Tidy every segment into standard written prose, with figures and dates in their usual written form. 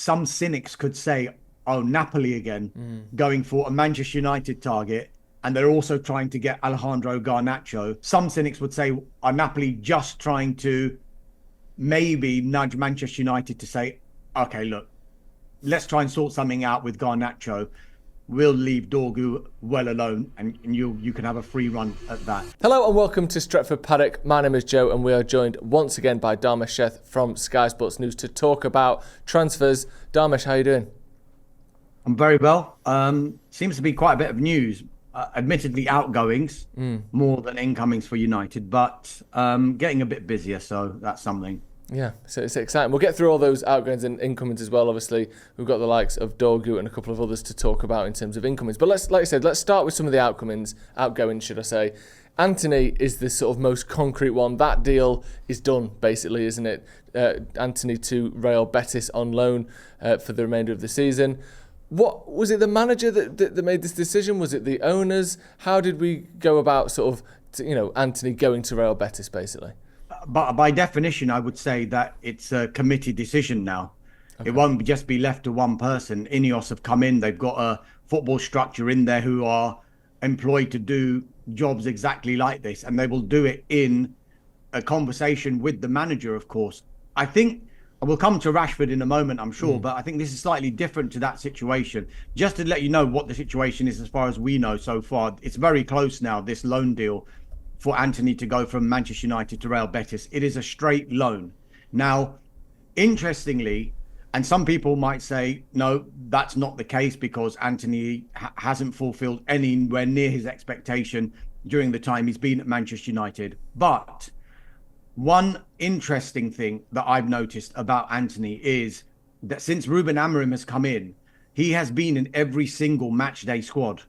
some cynics could say, oh, Napoli again, going for a Manchester United target, and they're also trying to get Alejandro Garnacho. Some cynics would say, are Napoli just trying to maybe nudge Manchester United to say, okay, look, let's try and sort something out with Garnacho. We'll leave Dorgu well alone, and you can have a free run at that. Hello and welcome to Stretford Paddock. My name is Joe and we are joined once again by Dharmesh Sheth from Sky Sports News to talk about transfers. Dharmesh, how are you doing? I'm very well. Seems to be quite a bit of news. Admittedly, outgoings more than incomings for United, but getting a bit busier, so that's something. Yeah, so it's exciting. We'll get through all those outgoings and incomings as well. Obviously, we've got the likes of Dorgu and a couple of others to talk about in terms of incomings. But like I said, let's start with some of the outgoings, should I say. Antony is the sort of most concrete one. That deal is done, basically, isn't it? Antony to Real Betis on loan for the remainder of the season. What was it? The manager that made this decision? Was it the owners? How did we go about sort of, Antony going to Real Betis, basically? But by definition, I would say that it's a committee decision now. Okay. It won't just be left to one person. Ineos have come in. They've got a football structure in there who are employed to do jobs exactly like this. And they will do it in a conversation with the manager, of course. I think we'll come to Rashford in a moment, I'm sure. But I think this is slightly different to that situation. Just to let you know what the situation is as far as we know so far. It's very close now, this loan deal for Antony to go from Manchester United to Real Betis. It is a straight loan. Now, interestingly, and some people might say, no, that's not the case because Antony hasn't fulfilled anywhere near his expectation during the time he's been at Manchester United. But one interesting thing that I've noticed about Antony is that since Ruben Amorim has come in, he has been in every single match day squad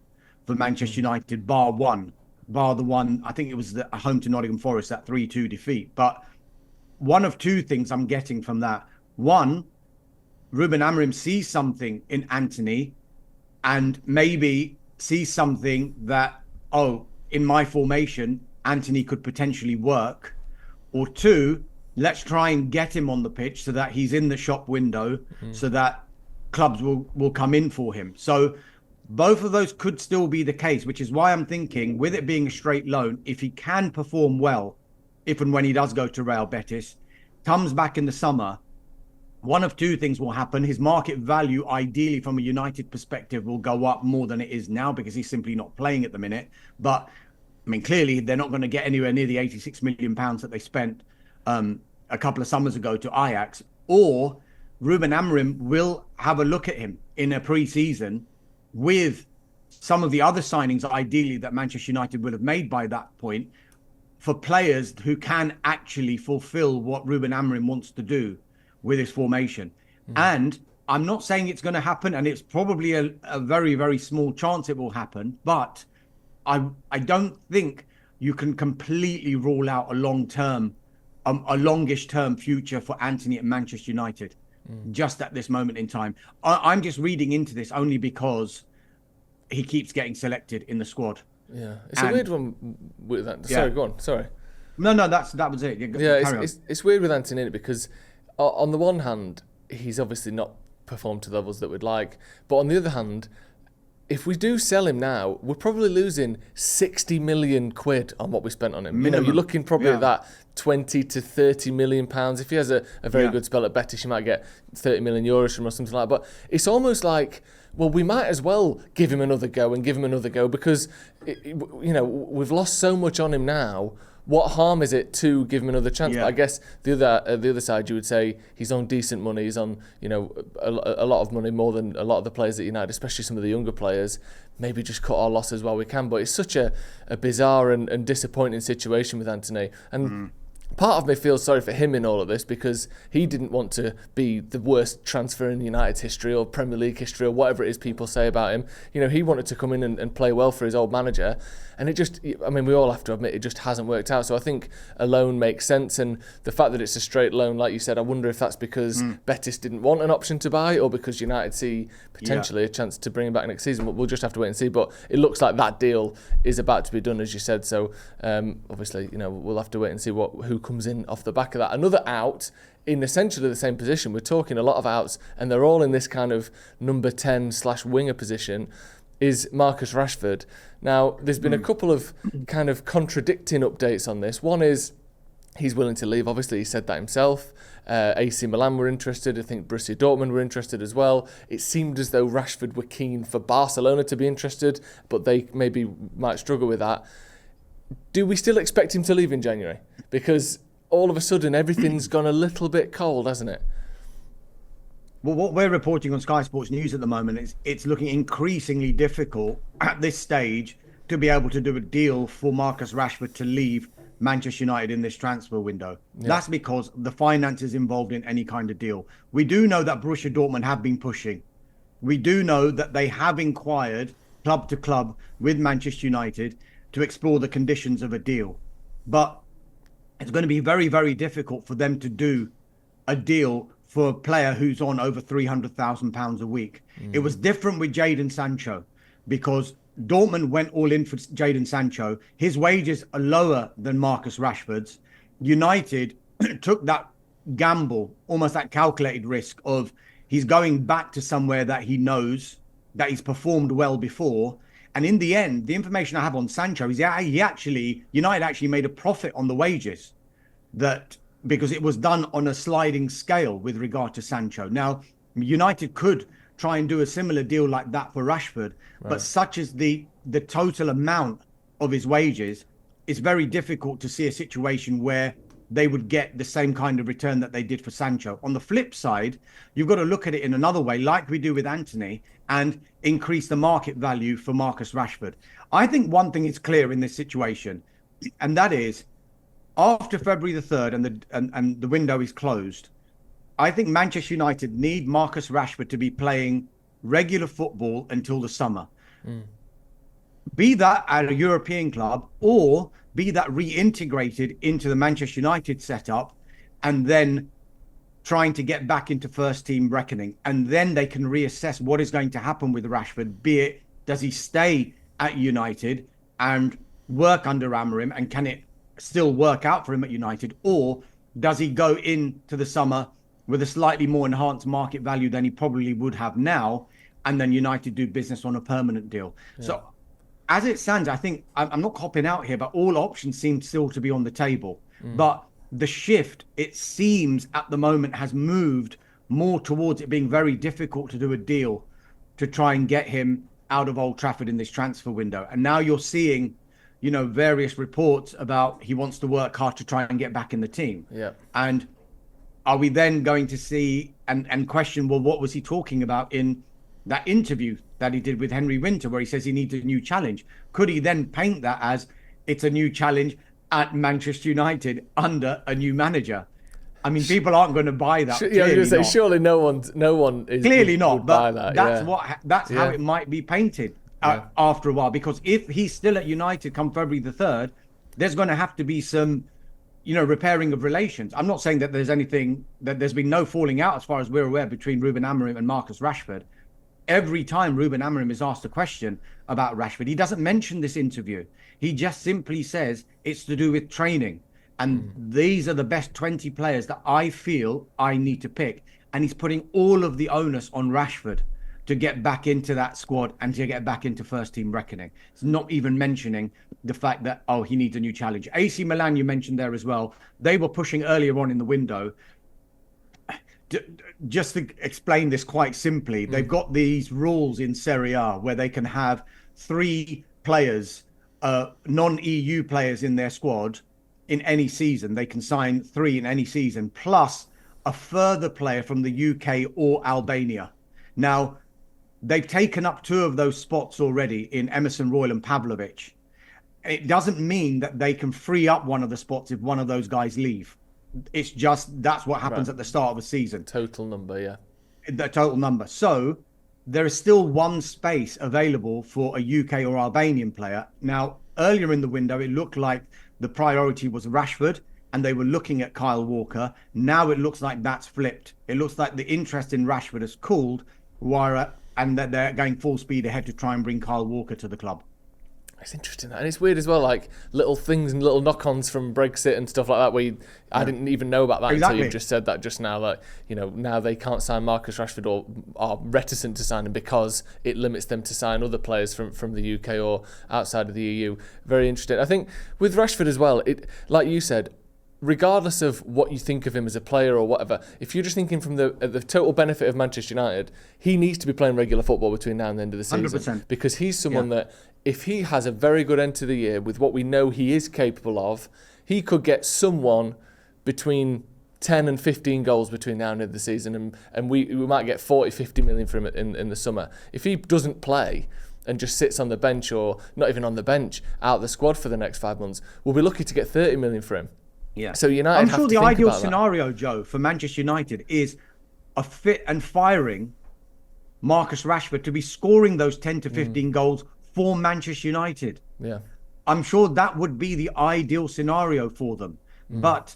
for Manchester United, bar the one, I think it was the home to Nottingham Forest, that 3-2 defeat. But one of two things I'm getting from that. One, Ruben Amorim sees something in Antony and maybe sees something that, in my formation, Antony could potentially work. Or two, let's try and get him on the pitch so that he's in the shop window so that clubs will come in for him. So both of those could still be the case, which is why I'm thinking, with it being a straight loan, if he can perform well, if and when he does go to Real Betis, comes back in the summer, one of two things will happen. His market value, ideally from a United perspective, will go up more than it is now because he's simply not playing at the minute. But, I mean, clearly they're not going to get anywhere near the £86 million that they spent a couple of summers ago to Ajax. Or Ruben Amorim will have a look at him in a pre-season with some of the other signings, ideally, that Manchester United would have made by that point, for players who can actually fulfill what Ruben Amorim wants to do with his formation. And I'm not saying it's going to happen, and it's probably a very, very small chance it will happen, but I don't think you can completely rule out a longish term future for Antony at Manchester United. Just at this moment in time. I'm just reading into this only because he keeps getting selected in the squad. Yeah, it's a weird one with that. Sorry, go on. Sorry. No, that was it. It's weird with Antony because on the one hand, he's obviously not performed to the levels that we'd like. But on the other hand, if we do sell him now, we're probably losing 60 million quid on what we spent on him. Minimum. You're looking probably at that 20 to 30 million pounds. If he has a very good spell at Betis, you might get 30 million euros from or something like that. But it's almost like, well, we might as well give him another go because, we've lost so much on him now. What harm is it to give him another chance? But I guess the other side, you would say he's on decent money. He's on, a lot of money, more than a lot of the players at United, especially some of the younger players. Maybe just cut our losses while we can. But it's such a bizarre and disappointing situation with Antony. And part of me feels sorry for him in all of this because he didn't want to be the worst transfer in United's history or Premier League history or whatever it is people say about him. He wanted to come in and play well for his old manager. And it just, we all have to admit, it just hasn't worked out. So I think a loan makes sense. And the fact that it's a straight loan, like you said, I wonder if that's because Betis didn't want an option to buy or because United see potentially a chance to bring him back next season. We'll just have to wait and see. But it looks like that deal is about to be done, as you said. So obviously, we'll have to wait and see who comes in off the back of that. Another out in essentially the same position. We're talking a lot of outs, and they're all in this kind of number 10/winger position, is Marcus Rashford. Now, there's been a couple of kind of contradicting updates on this. One is he's willing to leave. Obviously, he said that himself. AC Milan were interested. I think Borussia Dortmund were interested as well. It seemed as though Rashford were keen for Barcelona to be interested, but they maybe might struggle with that. Do we still expect him to leave in January? Because all of a sudden, everything's gone a little bit cold, hasn't it? Well, what we're reporting on Sky Sports News at the moment is it's looking increasingly difficult at this stage to be able to do a deal for Marcus Rashford to leave Manchester United in this transfer window. Yeah. That's because the finances involved in any kind of deal. We do know that Borussia Dortmund have been pushing. We do know that they have inquired club to club with Manchester United to explore the conditions of a deal. But it's going to be very, very difficult for them to do a deal for a player who's on over £300,000 a week. It was different with Jadon Sancho because Dortmund went all in for Jadon Sancho. His wages are lower than Marcus Rashford's. United took that gamble, almost that calculated risk of he's going back to somewhere that he knows, that he's performed well before. And in the end, the information I have on Sancho is United actually made a profit on the wages, that because it was done on a sliding scale with regard to Sancho. Now, United could try and do a similar deal like that for Rashford, but such as the total amount of his wages, it's very difficult to see a situation where they would get the same kind of return that they did for Sancho. On the flip side, you've got to look at it in another way, like we do with Antony, and increase the market value for Marcus Rashford. I think one thing is clear in this situation, and that is after February the 3rd and the window is closed, I think Manchester United need Marcus Rashford to be playing regular football until the summer. Be that at a European club or be that reintegrated into the Manchester United setup and then trying to get back into first team reckoning. And then they can reassess what is going to happen with Rashford, be it does he stay at United and work under Amorim, and can it still work out for him at United, or does he go into the summer with a slightly more enhanced market value than he probably would have now, and then United do business on a permanent deal? Yeah. So as it stands, I think I'm not copping out here, but all options seem still to be on the table. But the shift, it seems at the moment, has moved more towards it being very difficult to do a deal to try and get him out of Old Trafford in this transfer window. And now you're seeing, you know, various reports about he wants to work hard to try and get back in the team. Yeah. And are we then going to see and question, well, what was he talking about in that interview that he did with Henry Winter, where he says he needs a new challenge? Could he then paint that as it's a new challenge at Manchester United under a new manager? I mean, people aren't going to buy that. Yeah, I was going to say, surely no one is clearly not. Would but buy that. That's how it might be painted after a while. Because if he's still at United come February the 3rd, there's going to have to be some, you know, repairing of relations. I'm not saying that there's been no falling out as far as we're aware between Ruben Amorim and Marcus Rashford. Every time Ruben Amorim is asked a question about Rashford, he doesn't mention this interview. He just simply says it's to do with training. And these are the best 20 players that I feel I need to pick. And he's putting all of the onus on Rashford to get back into that squad and to get back into first team reckoning. It's not even mentioning the fact that, he needs a new challenge. AC Milan, you mentioned there as well. They were pushing earlier on in the window. Just to explain this quite simply, they've got these rules in Serie A where they can have 3 players, non-EU players in their squad in any season. They can sign 3 in any season, plus a further player from the UK or Albania. Now, they've taken up 2 of those spots already in Emerson Royal and Pavlovic. It doesn't mean that they can free up one of the spots if one of those guys leave. It's just that's what happens at the start of a season. Total number, yeah. The total number. So there is still 1 space available for a UK or Albanian player. Now, earlier in the window, it looked like the priority was Rashford and they were looking at Kyle Walker. Now it looks like that's flipped. It looks like the interest in Rashford has cooled, and that they're going full speed ahead to try and bring Kyle Walker to the club. It's interesting, and it's weird as well, like little things and little knock-ons from Brexit and stuff like that, where I didn't even know about that until you just said that just now. Like, now they can't sign Marcus Rashford, or are reticent to sign him because it limits them to sign other players from the UK or outside of the EU. Very interesting. I think with Rashford as well, it, like you said, regardless of what you think of him as a player or whatever, if you're just thinking from the total benefit of Manchester United, he needs to be playing regular football between now and the end of the season. 100%. Because he's someone that, if he has a very good end to the year with what we know he is capable of, he could get someone between 10 and 15 goals between now and the end of the season, and we might get 40, 50 million for him in the summer. If he doesn't play and just sits on the bench, or not even on the bench, out of the squad for the next 5 months, we'll be lucky to get 30 million for him. Yeah. So United I'm have sure to the think ideal about scenario, Joe, for Manchester United is a fit and firing Marcus Rashford to be scoring those 10 to 15 goals for Manchester United. Yeah. I'm sure that would be the ideal scenario for them. But,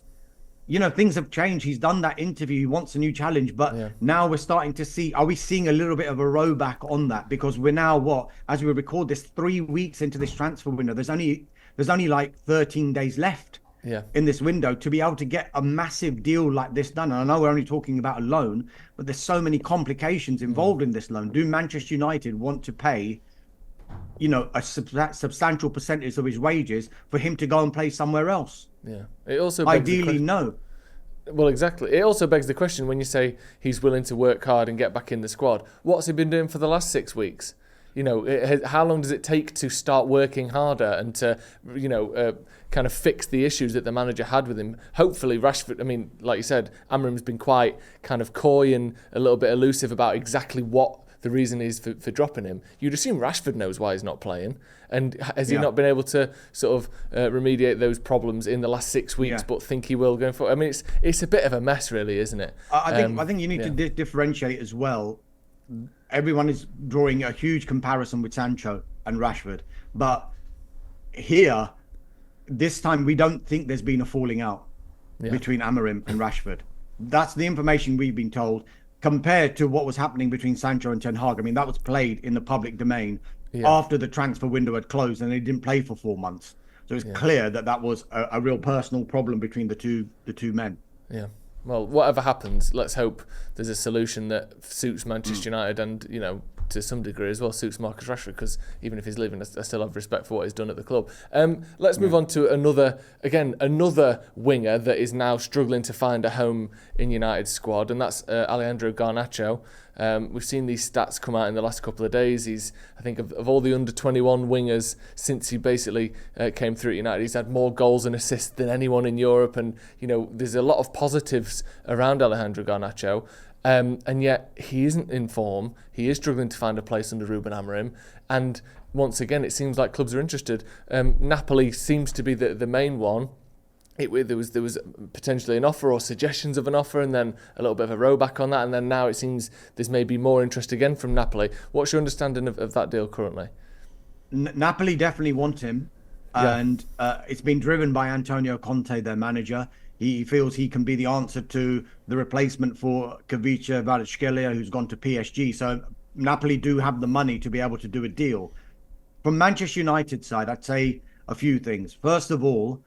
things have changed. He's done that interview. He wants a new challenge. But now we're starting to see, are we seeing a little bit of a rowback on that? Because we're now, as we record this, 3 weeks into this transfer window. There's only like 13 days left. In this window to be able to get a massive deal like this done. And I know we're only talking about a loan, but there's so many complications involved in this loan. Do Manchester United want to pay, a substantial percentage of his wages for him to go and play somewhere else? Yeah. It also ideally no. Well, exactly. It also begs the question, when you say he's willing to work hard and get back in the squad, what's he been doing for the last 6 weeks? How long does it take to start working harder and to, kind of fix the issues that the manager had with him? Hopefully Rashford, like you said, Amorim's been quite kind of coy and a little bit elusive about exactly what the reason is for dropping him. You'd assume Rashford knows why he's not playing. And has he not been able to sort of remediate those problems in the last 6 weeks, but think he will going forward? It's a bit of a mess, really, isn't it? I think you need to differentiate as well. Everyone is drawing a huge comparison with Sancho and Rashford. But here, this time, we don't think there's been a falling out between Amorim and Rashford. That's the information we've been told, compared to what was happening between Sancho and Ten Hag. That was played in the public domain after the transfer window had closed, and they didn't play for 4 months. So it's clear that was a real personal problem between the two men. Yeah. Well, whatever happens, let's hope there's a solution that suits Manchester United and, to some degree as well suits Marcus Rashford, because even if he's leaving, I still have respect for what he's done at the club. Let's move on to another winger that is now struggling to find a home in United's squad, and that's Alejandro Garnacho. We've seen these stats come out in the last couple of days. He's, I think, of all the under-21 wingers since he basically came through at United, he's had more goals and assists than anyone in Europe, and there's a lot of positives around Alejandro Garnacho. And yet he isn't in form. He is struggling to find a place under Ruben Amorim. And once again, it seems like clubs are interested. Napoli seems to be the main one. There was potentially an offer or suggestions of an offer, and then a little bit of a rowback on that. And then now it seems there's maybe more interest again from Napoli. What's your understanding of that deal currently? Napoli definitely want him. And it's been driven by Antonio Conte, their manager. He feels he can be the answer to the replacement for Kavica Kvaratskhelia, who's gone to PSG. So Napoli do have the money to be able to do a deal. From Manchester United side, I'd say a few things. First of all,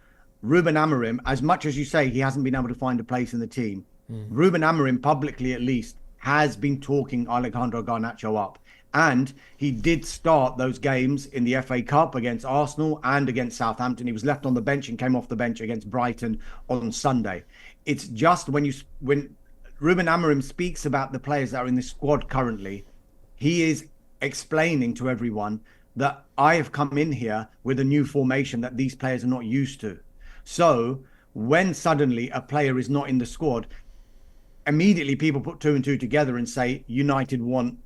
Ruben Amorim, as much as you say he hasn't been able to find a place in the team, Ruben Amorim, publicly at least, has been talking Alejandro Garnacho up. And he did start those games in the FA Cup against Arsenal and against Southampton. He was left on the bench and came off the bench against Brighton on Sunday. It's just when Ruben Amorim speaks about the players that are in the squad currently, he is explaining to everyone that I have come in here with a new formation that these players are not used to. So when suddenly a player is not in the squad, immediately people put two and two together and say United want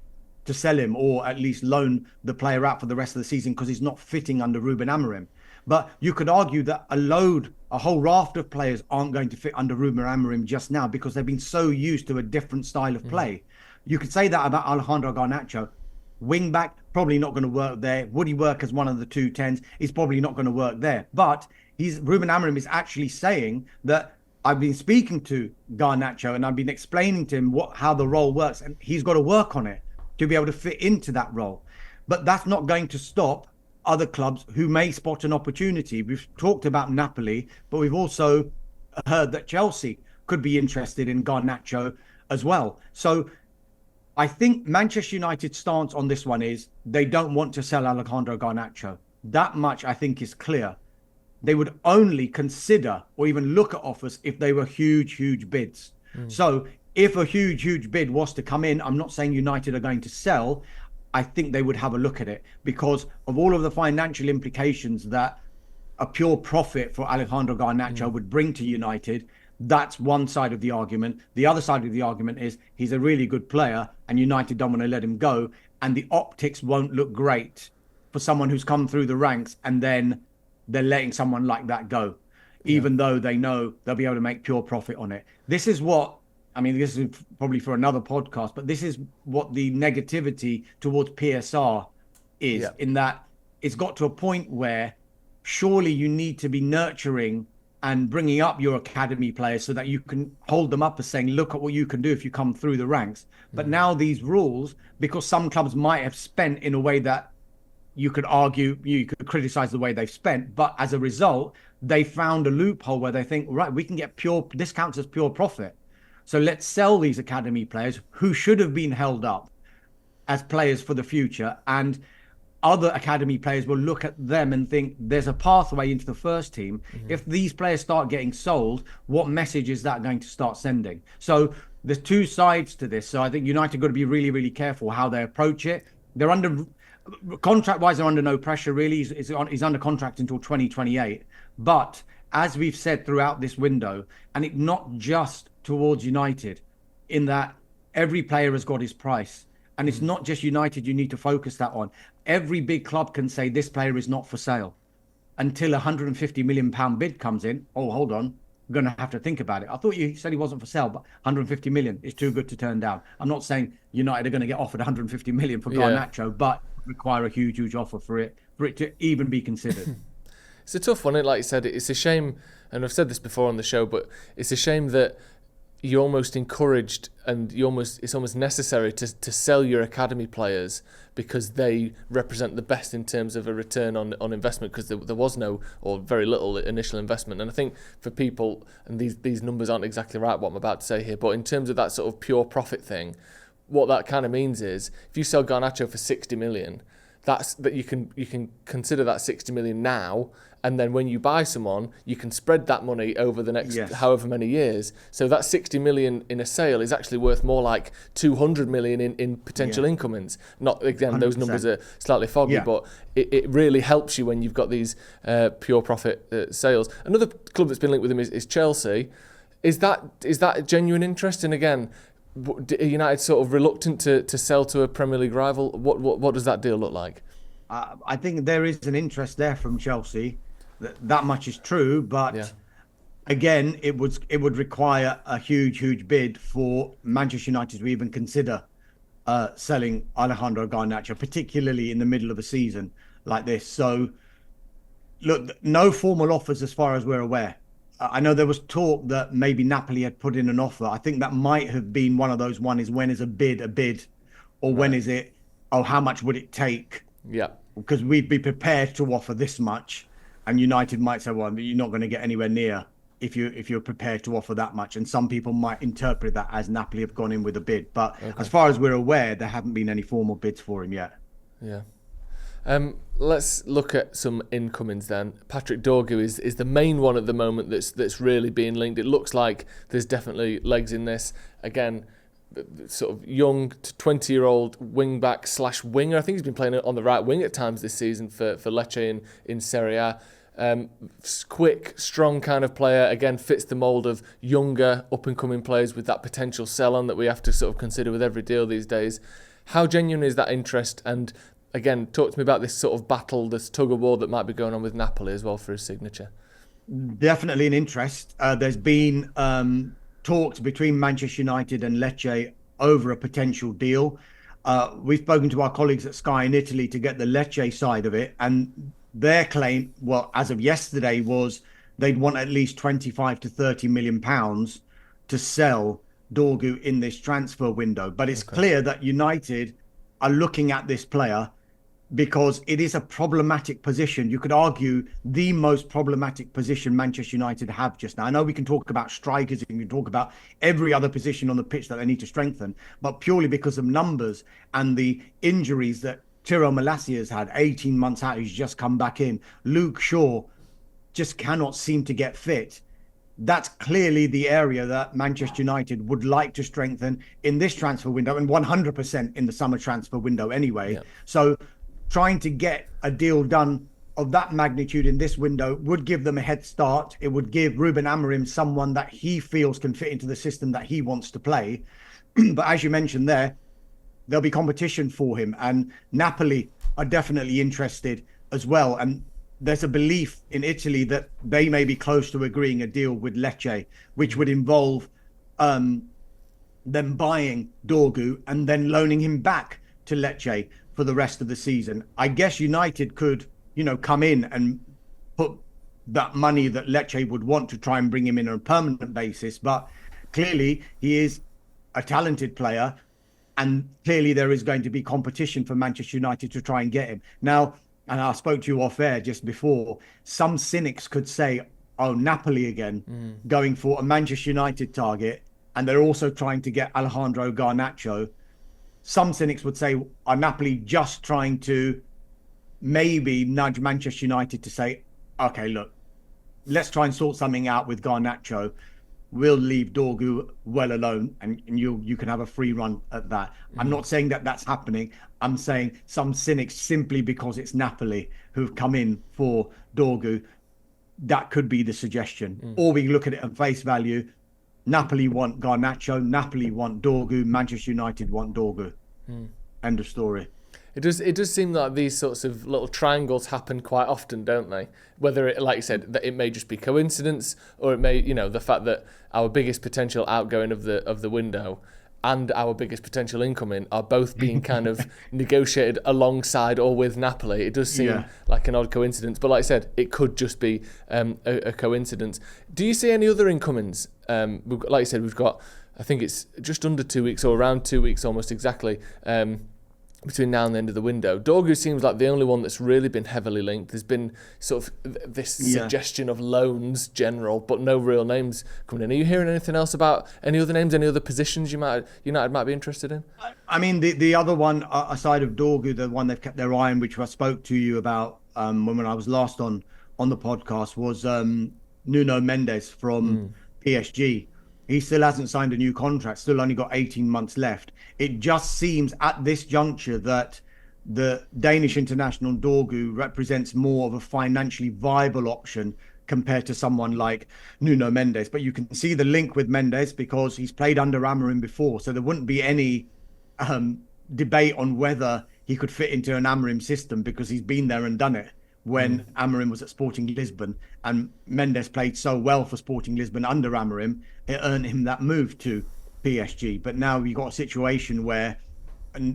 to sell him, or at least loan the player out for the rest of the season because he's not fitting under Ruben Amorim. But you could argue that a whole raft of players aren't going to fit under Ruben Amorim just now because they've been so used to a different style of play. You could say that about Alejandro Garnacho. Wing back, probably not going to work there. Would he work as one of the 2-10s? He's probably not going to work there. But Ruben Amorim is actually saying that I've been speaking to Garnacho and I've been explaining to him how the role works, and he's got to work on it to be able to fit into that role. But that's not going to stop other clubs who may spot an opportunity. We've talked about Napoli, but we've also heard that Chelsea could be interested in Garnacho as well. So I think Manchester United's stance on this one is they don't want to sell Alejandro Garnacho. That much I think is clear. They would only consider or even look at offers if they were huge bids. So if a huge bid was to come in, I'm not saying United are going to sell. I think they would have a look at it because of all of the financial implications that a pure profit for Alejandro Garnacho would bring to United. That's one side of the argument. The other side of the argument is he's a really good player and United don't want to let him go. And the optics won't look great for someone who's come through the ranks and then they're letting someone like that go, even though they know they'll be able to make pure profit on it. This is what, I mean, this is probably for another podcast, but this is what the negativity towards PSR is, in that it's got to a point where surely you need to be nurturing and bringing up your academy players so that you can hold them up as saying, look at what you can do if you come through the ranks. But now these rules, because some clubs might have spent in a way that you could argue, you could criticize the way they've spent, but as a result, they found a loophole where they think, right, we can get this counts as pure profit. So let's sell these academy players who should have been held up as players for the future. And other academy players will look at them and think there's a pathway into the first team. If these players start getting sold, what message is that going to start sending? So there's two sides to this. So I think United got to be really careful how they approach it. They're under... Contract-wise, they're under no pressure, really. He's under contract until 2028. But as we've said throughout this window, and it not just towards United, in that every player has got his price. And it's not just United you need to focus that on. Every big club can say this player is not for sale. Until a £150 million bid comes in, oh, hold on, we're going to have to think about it. I thought you said he wasn't for sale, but 150 million is too good to turn down. I'm not saying United are going to get offered 150 million for Garnacho, but require a huge offer for it to even be considered. It's a tough one. Like you said, it's a shame, and I've said this before on the show, but it's a shame that you're almost encouraged and it's almost necessary to sell your academy players because they represent the best in terms of a return on investment, because there was no or very little initial investment. And I think for people, and these numbers aren't exactly right what I'm about to say here, but in terms of that sort of pure profit thing, what that kind of means is if you sell Garnacho for 60 million, that you can consider that 60 million now, and then when you buy someone, you can spread that money over the next however many years. So that 60 million in a sale is actually worth more like 200 million in potential incomings. Not, again, 100%. Those numbers are slightly foggy, but it really helps you when you've got these pure profit sales. Another club that's been linked with him is Chelsea. Is that a genuine interest? And again, are United sort of reluctant to sell to a Premier League rival? What does that deal look like? I think there is an interest there from Chelsea. That much is true, but again, it would require a huge bid for Manchester United to even consider selling Alejandro Garnacho, particularly in the middle of a season like this. So, look, no formal offers as far as we're aware. I know there was talk that maybe Napoli had put in an offer. I think that might have been one of those. One is, when is a bid, or when is it, oh, how much would it take? Yeah. Because we'd be prepared to offer this much, and United might say, well, you're not going to get anywhere near if you're prepared to offer that much. And some people might interpret that as Napoli have gone in with a bid. But as far as we're aware, there haven't been any formal bids for him yet. Yeah. Let's look at some incomings then. Patrick Dorgu is the main one at the moment that's really being linked. It looks like there's definitely legs in this. Again, sort of young 20-year-old wing-back / winger. I think he's been playing on the right wing at times this season for Lecce in Serie A. Quick, strong kind of player. Again, fits the mould of younger, up-and-coming players with that potential sell-on that we have to sort of consider with every deal these days. How genuine is that interest? And again, talk to me about this sort of battle, this tug-of-war that might be going on with Napoli as well for his signature. Definitely an interest. There's been talks between Manchester United and Lecce over a potential deal. We've spoken to our colleagues at Sky in Italy to get the Lecce side of it, and their claim, well, as of yesterday, was they'd want at least 25 to 30 million pounds to sell Dorgu in this transfer window. But it's clear that United are looking at this player. because it is a problematic position. You could argue the most problematic position Manchester United have just now. I know we can talk about strikers and we can talk about every other position on the pitch that they need to strengthen, but purely because of numbers and the injuries that Tiro Malacia has had, 18 months out, he's just come back in. Luke Shaw just cannot seem to get fit. That's clearly the area that Manchester United would like to strengthen in this transfer window, and 100% in the summer transfer window anyway. Yeah. So trying to get a deal done of that magnitude in this window would give them a head start. It would give Ruben Amorim someone that he feels can fit into the system that he wants to play. But as you mentioned there, there'll be competition for him, and Napoli are definitely interested as well. And there's a belief in Italy that they may be close to agreeing a deal with Lecce, which would involve them buying Dorgu and then loaning him back to Lecce for the rest of the season. I guess United could, come in and put that money that Lecce would want to try and bring him in on a permanent basis. But clearly he is a talented player, and clearly there is going to be competition for Manchester United to try and get him. Now, and I spoke to you off air just before, some cynics could say, oh, Napoli again, going for a Manchester United target, and they're also trying to get Alejandro Garnacho. Some cynics would say, are Napoli just trying to maybe nudge Manchester United to say, okay, look, let's try and sort something out with Garnacho. We'll leave Dorgu well alone, and you can have a free run at that. I'm not saying that that's happening. I'm saying some cynics, simply because it's Napoli who've come in for Dorgu, that could be the suggestion. Or we look at it at face value. Napoli want Garnacho, Napoli want Dorgu, Manchester United want Dorgu. End of story. It does seem like these sorts of little triangles happen quite often, don't they? Whether it, like you said, that it may just be coincidence, or it may, the fact that our biggest potential outgoing of the window and our biggest potential incoming are both being kind of negotiated alongside or with Napoli. It does seem like an odd coincidence, but like I said, it could just be a coincidence. Do you see any other incomings? Like you said, we've got, I think it's just under 2 weeks, or around 2 weeks almost exactly, between now and the end of the window. Dorgu seems like the only one that's really been heavily linked. There's been sort of this suggestion of loans general, but no real names coming in. Are you hearing anything else about any other names, any other positions United might be interested in? I mean, the other one, aside of Dorgu, the one they've kept their eye on, which I spoke to you about when I was last on the podcast, was Nuno Mendes from PSG. He still hasn't signed a new contract, still only got 18 months left. It just seems at this juncture that the Danish international Dorgu represents more of a financially viable option compared to someone like Nuno Mendes. But you can see the link with Mendes because he's played under Amorim before. So there wouldn't be any debate on whether he could fit into an Amorim system, because he's been there and done it when Amorim was at Sporting Lisbon, and Mendes played so well for Sporting Lisbon under Amorim, it earned him that move to PSG. But now you've got a situation where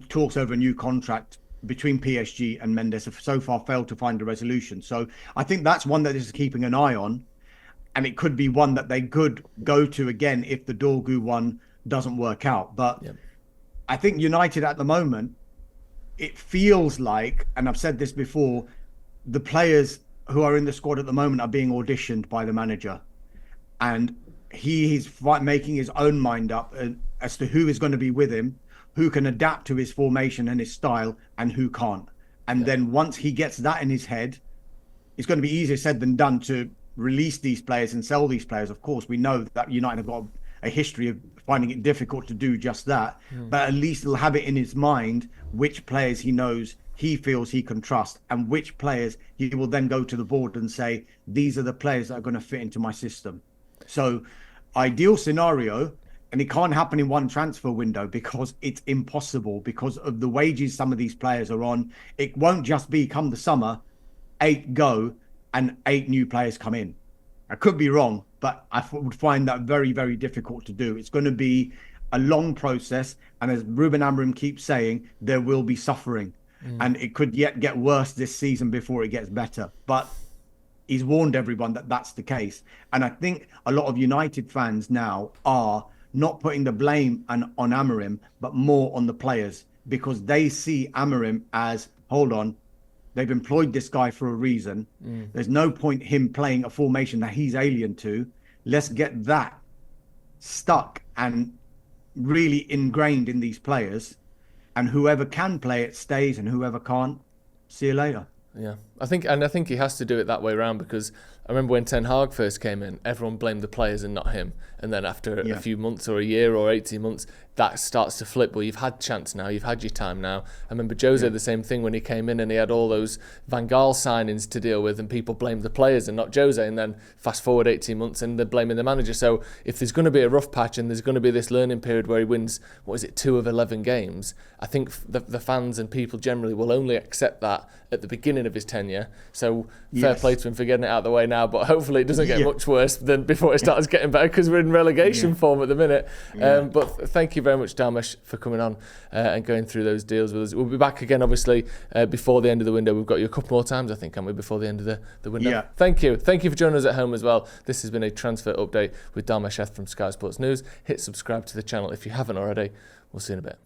talks over a new contract between PSG and Mendes have so far failed to find a resolution. So I think that's one that is keeping an eye on, and it could be one that they could go to again if the Dorgu one doesn't work out. But I think United at the moment, it feels like, and I've said this before, the players who are in the squad at the moment are being auditioned by the manager, and he is making his own mind up as to who is going to be with him, who can adapt to his formation and his style, and who can't. And then once he gets that in his head, it's going to be easier said than done to release these players and sell these players. Of course, we know that United have got a history of finding it difficult to do just that, but at least he'll have it in his mind which players he knows he feels he can trust, and which players he will then go to the board and say, these are the players that are going to fit into my system. So ideal scenario, and it can't happen in one transfer window because it's impossible because of the wages some of these players are on. It won't just be come the summer, 8 go and 8 new players come in. I could be wrong, but I would find that very, very difficult to do. It's going to be a long process. And as Ruben Amorim keeps saying, there will be suffering. And it could yet get worse this season before it gets better. But he's warned everyone that that's the case. And I think a lot of United fans now are not putting the blame on Amorim, but more on the players, because they see Amorim as, hold on, They've employed this guy for a reason. There's no point him playing a formation that he's alien to. Let's get that stuck and really ingrained in these players. And whoever can play it stays, and whoever can't, see you later. Yeah, I think he has to do it that way around, because I remember when Ten Hag first came in, everyone blamed the players and not him. And then after a few months or a year or 18 months, that starts to flip. Well, you've had chance now, you've had your time now. I remember Jose the same thing when he came in and he had all those Van Gaal signings to deal with, and people blamed the players and not Jose. And then fast forward 18 months and they're blaming the manager. So if there's going to be a rough patch and there's going to be this learning period where he wins, 2 of 11 games, I think the fans and people generally will only accept that at the beginning of his tenure. So fair play to him for getting it out of the way now, but hopefully it doesn't get much worse than before it starts getting better, because we're in relegation form at the minute. But thank you very much, Dharmesh, for coming on and going through those deals with us. We'll be back again, obviously, before the end of the window. We've got you a couple more times, I think, haven't we, before the end of the window? Yeah. Thank you for joining us at home as well. This has been a transfer update with Dharmesh Sheth from Sky Sports News. Hit subscribe to the channel if you haven't already. We'll see you in a bit.